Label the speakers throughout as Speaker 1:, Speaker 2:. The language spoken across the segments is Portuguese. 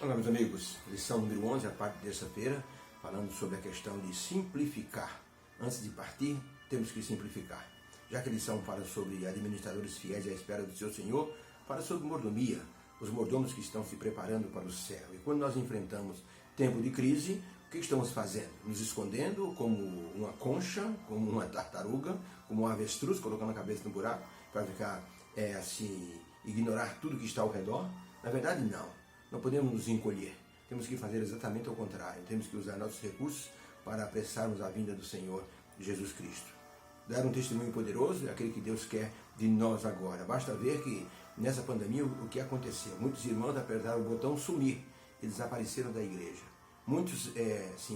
Speaker 1: Olá, meus amigos, lição número 11, a parte de terça-feira, falando sobre a questão de simplificar. Antes de partir, temos que simplificar. Já que a lição fala sobre administradores fiéis à espera do seu Senhor, fala sobre mordomia, os mordomos que estão se preparando para o céu. E quando nós enfrentamos tempo de crise, o que estamos fazendo? Nos escondendo como uma concha, como uma tartaruga, como um avestruz, colocando a cabeça no buraco, para ficar ignorar tudo que está ao redor? Na verdade, não. Não podemos nos encolher. Temos que fazer exatamente ao contrário. Temos que usar nossos recursos para apressarmos a vinda do Senhor Jesus Cristo. Dar um testemunho poderoso é aquele que Deus quer de nós agora. Basta ver que nessa pandemia o que aconteceu. Muitos irmãos apertaram o botão sumir e desapareceram da igreja. Muitos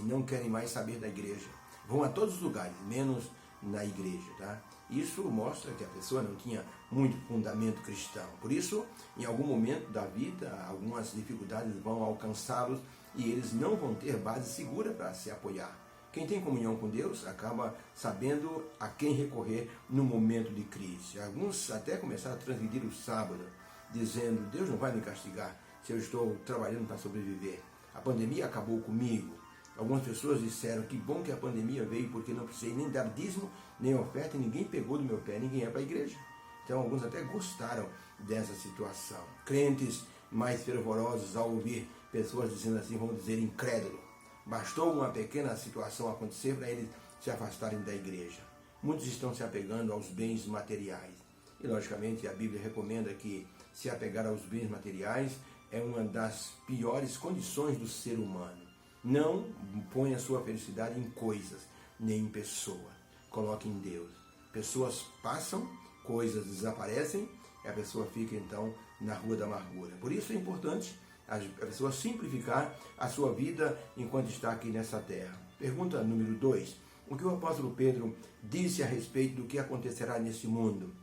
Speaker 1: não querem mais saber da igreja. Vão a todos os lugares, menos na igreja, tá? Isso mostra que a pessoa não tinha muito fundamento cristão. Por isso, em algum momento da vida, algumas dificuldades vão alcançá-los e eles não vão ter base segura para se apoiar. Quem tem comunhão com Deus acaba sabendo a quem recorrer no momento de crise. Alguns até começaram a transgredir o sábado, dizendo: Deus não vai me castigar se eu estou trabalhando para sobreviver. A pandemia acabou comigo. Algumas pessoas disseram: que bom que a pandemia veio, porque não precisei nem dar dízimo, nem oferta, e ninguém pegou do meu pé, ninguém é para a igreja. Então alguns até gostaram dessa situação. Crentes mais fervorosos ao ouvir pessoas dizendo assim, vamos dizer, incrédulo. Bastou uma pequena situação acontecer para eles se afastarem da igreja. Muitos estão se apegando aos bens materiais. E logicamente a Bíblia recomenda que se apegar aos bens materiais é uma das piores condições do ser humano. Não ponha sua felicidade em coisas, nem em pessoa. Coloque em Deus. Pessoas passam, coisas desaparecem, e a pessoa fica então na rua da amargura. Por isso é importante a pessoa simplificar a sua vida enquanto está aqui nessa terra. Pergunta número 2. O que o apóstolo Pedro disse a respeito do que acontecerá nesse mundo?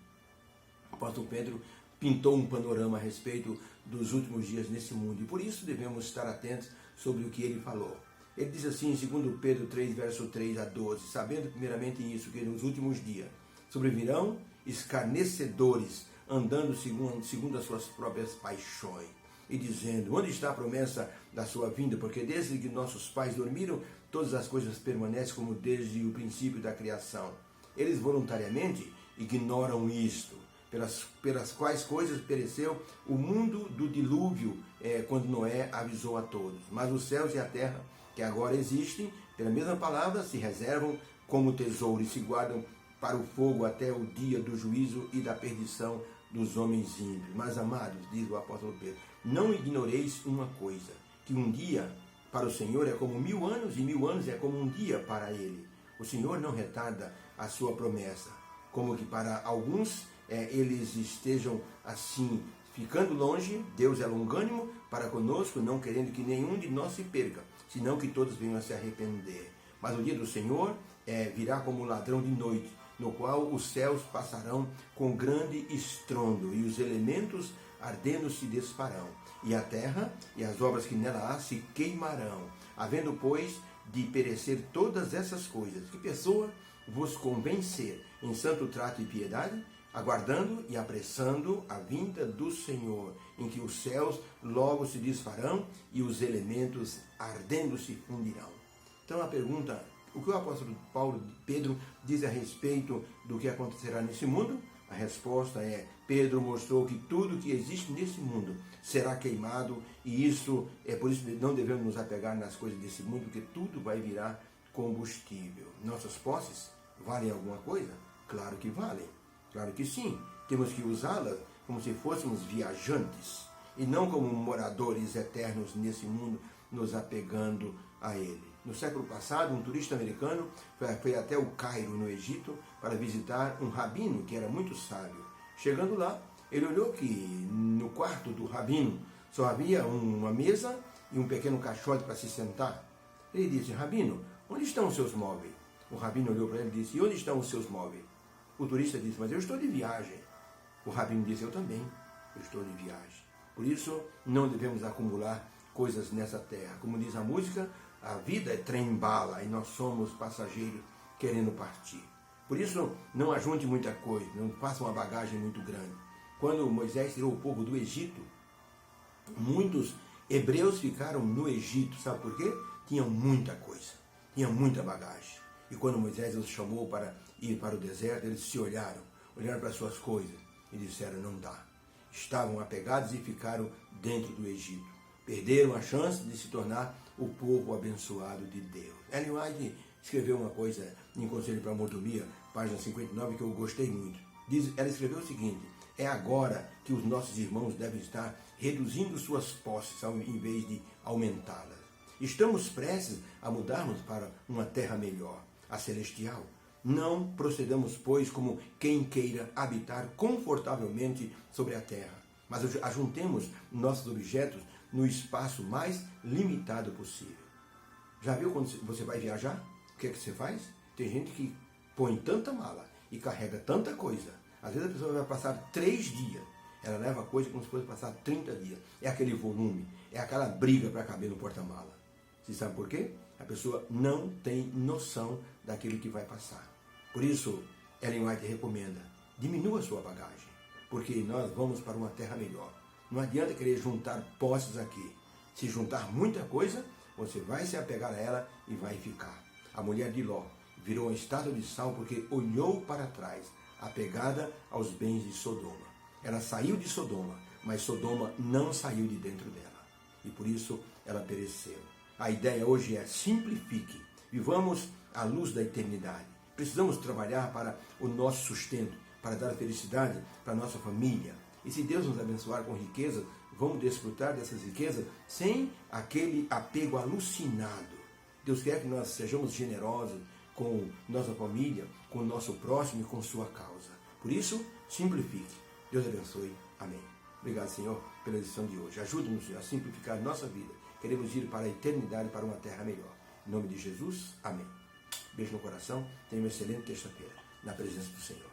Speaker 1: O apóstolo Pedro pintou um panorama a respeito dos últimos dias nesse mundo. E por isso devemos estar atentos sobre o que ele falou. Ele diz assim em 2 Pedro 3, verso 3 a 12, sabendo primeiramente isso, que nos últimos dias sobrevirão escarnecedores, andando segundo as suas próprias paixões, e dizendo: onde está a promessa da sua vinda? Porque desde que nossos pais dormiram, todas as coisas permanecem como desde o princípio da criação. Eles voluntariamente ignoram isto, pelas quais coisas pereceu o mundo do dilúvio, quando Noé avisou a todos. Mas os céus e a terra, que agora existem, pela mesma palavra, se reservam como tesouro e se guardam para o fogo até o dia do juízo e da perdição dos homens ímpios. Mas, amados, diz o apóstolo Pedro, não ignoreis uma coisa, que um dia para o Senhor é como 1000 anos, e 1000 anos é como um dia para ele. O Senhor não retarda a sua promessa, como que para alguns eles estejam assim, ficando longe. Deus é longânimo para conosco, não querendo que nenhum de nós se perca, senão que todos venham a se arrepender. Mas o dia do Senhor virá como um ladrão de noite, no qual os céus passarão com grande estrondo, e os elementos ardendo se desfarão, e a terra e as obras que nela há se queimarão. Havendo, pois, de perecer todas essas coisas, que pessoa vos convencer em santo trato e piedade, aguardando e apressando a vinda do Senhor, em que os céus logo se desfarão e os elementos ardendo se fundirão. Então a pergunta: o que o apóstolo Pedro diz a respeito do que acontecerá nesse mundo? A resposta é: Pedro mostrou que tudo que existe nesse mundo será queimado, e isso é por isso que não devemos nos apegar nas coisas desse mundo, porque tudo vai virar combustível. Nossas posses valem alguma coisa? Claro que valem. Claro que sim, temos que usá-las como se fôssemos viajantes e não como moradores eternos nesse mundo, nos apegando a ele. No século passado, um turista americano foi até o Cairo, no Egito, para visitar um rabino que era muito sábio. Chegando lá, ele olhou que no quarto do rabino só havia uma mesa e um pequeno caixote para se sentar. Ele disse: rabino, onde estão os seus móveis? O rabino olhou para ele e disse: e onde estão os seus móveis? O turista disse: mas eu estou de viagem. O rabino disse: eu também, eu estou de viagem. Por isso, não devemos acumular coisas nessa terra. Como diz a música, a vida é trem-bala e nós somos passageiros querendo partir. Por isso, não ajunte muita coisa, não faça uma bagagem muito grande. Quando Moisés tirou o povo do Egito, muitos Hebreus ficaram no Egito, sabe por quê? Tinham muita coisa, tinham muita bagagem. E quando Moisés os chamou para ir para o deserto, eles se olharam para suas coisas e disseram, não dá. Estavam apegados e ficaram dentro do Egito. Perderam a chance de se tornar o povo abençoado de Deus. Ellen White escreveu uma coisa em Conselho para a Mordomia, página 59, que eu gostei muito. Ela escreveu o seguinte: é agora que os nossos irmãos devem estar reduzindo suas posses em vez de aumentá-las. Estamos prestes a mudarmos para uma terra melhor, a celestial. Não procedamos, pois, como quem queira habitar confortavelmente sobre a terra, mas ajuntemos nossos objetos no espaço mais limitado possível. Já viu quando você vai viajar? O que é que você faz? Tem gente que põe tanta mala e carrega tanta coisa. Às vezes a pessoa vai passar 3 dias. Ela leva coisa como se fosse passar 30 dias. É aquele volume, é aquela briga para caber no porta-mala. Você sabe por quê? A pessoa não tem noção daquilo que vai passar. Por isso, Ellen White recomenda, diminua a sua bagagem, porque nós vamos para uma terra melhor. Não adianta querer juntar posses aqui. Se juntar muita coisa, você vai se apegar a ela e vai ficar. A mulher de Ló virou uma estátua de sal porque olhou para trás, apegada aos bens de Sodoma. Ela saiu de Sodoma, mas Sodoma não saiu de dentro dela. E por isso ela pereceu. A ideia hoje é simplifique. Vivamos à luz da eternidade. Precisamos trabalhar para o nosso sustento, para dar felicidade para a nossa família. E se Deus nos abençoar com riqueza, vamos desfrutar dessas riquezas sem aquele apego alucinado. Deus quer que nós sejamos generosos com nossa família, com o nosso próximo e com sua causa. Por isso, simplifique. Deus abençoe. Amém. Obrigado, Senhor, pela lição de hoje. Ajude-nos, Senhor, a simplificar nossa vida. Queremos ir para a eternidade, para uma terra melhor. Em nome de Jesus, amém. Beijo no coração. Tenha uma excelente terça-feira, na presença do Senhor.